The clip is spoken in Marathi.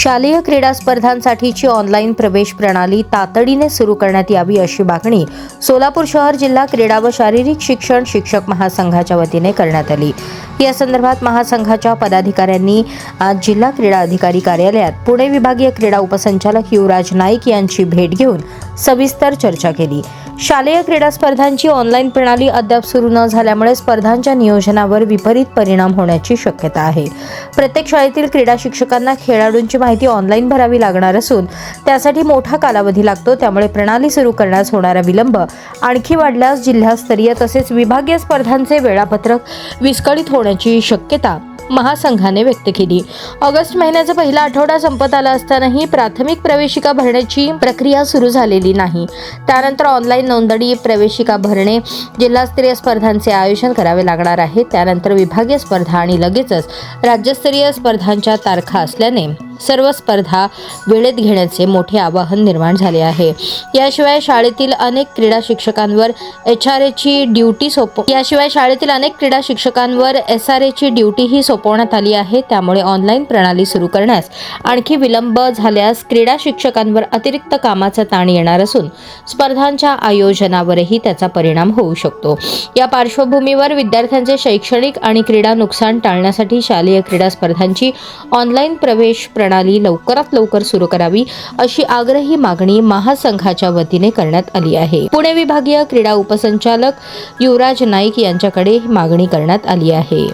शालेय क्रीडा स्पर्धांसाठीची ऑनलाईन प्रवेश प्रणाली तातडीने सुरू करण्यात यावी अशी मागणी सोलापूर शहर जिल्हा क्रीडा व शारीरिक शिक्षण शिक्षक महासंघाच्या वतीने करण्यात आली। या संदर्भात महासंघाच्या पदाधिकाऱ्यांनी आज जिल्हा क्रीडा अधिकारी कार्यालयात पुणे विभागीय क्रीडा उपसंचालक युवराज नाईक यांची भेट घेऊन सविस्तर चर्चा केली। शालेय क्रीडा स्पर्धांची ऑनलाईन प्रणाली अद्याप सुरू न झाल्यामुळे स्पर्धांच्या नियोजनावर विपरीत परिणाम होण्याची शक्यता आहे। प्रत्येक शाळेतील क्रीडा शिक्षकांना खेळाडूंची माहिती ऑनलाईन भरावी लागणार असून त्यासाठी मोठा कालावधी लागतो। त्यामुळे प्रणाली सुरू करण्यास होणारा विलंब आणखी वाढल्यास जिल्हास्तरीय तसेच विभागीय स्पर्धांचे वेळापत्रक विस्कळीत होण्याची शक्यता महासंघाने व्यक्त केली। ऑगस्ट महिन्याचा पहिला आठवडा संपत आला असतानाही प्राथमिक प्रवेशिका भरण्याची प्रक्रिया सुरू झालेली नाही। त्यानंतर ऑनलाईन नोंदणी, प्रवेशिका भरणे, जिल्हास्तरीय स्पर्धांचे आयोजन करावे लागणार आहे। त्यानंतर विभागीय स्पर्धा आणि लगेचच राज्यस्तरीय स्पर्धांच्या तारखा असल्याने सर्व स्पर्धा वेळेत घेण्याचे मोठे आवाहन निर्माण झाले आहे। याशिवाय शाळेतील अनेक क्रीडा शिक्षकांवर SRAची ड्यूटी सोपवण्यात आली आहे। त्यामुळे ऑनलाईन प्रणाली सुरू करण्यास आणखी विलंब झाल्यास क्रीडा शिक्षकांवर अतिरिक्त कामाचा ताण येणार असून स्पर्धांच्या आयोजनावरही त्याचा परिणाम होऊ शकतो। या पार्श्वभूमीवर विद्यार्थ्यांचे शैक्षणिक आणि क्रीडा नुकसान टाळण्यासाठी शालेय क्रीडा स्पर्धांची ऑनलाईन प्रवेश प्रणाली लवकरात लवकर सुरू करावी अशी आग्रही मागणी महासंघाच्या वतीने करण्यात आली आहे। पुणे विभागीय क्रीडा उपसंचालक युवराज नाईक यांच्याकडे मागणी करण्यात आली आहे।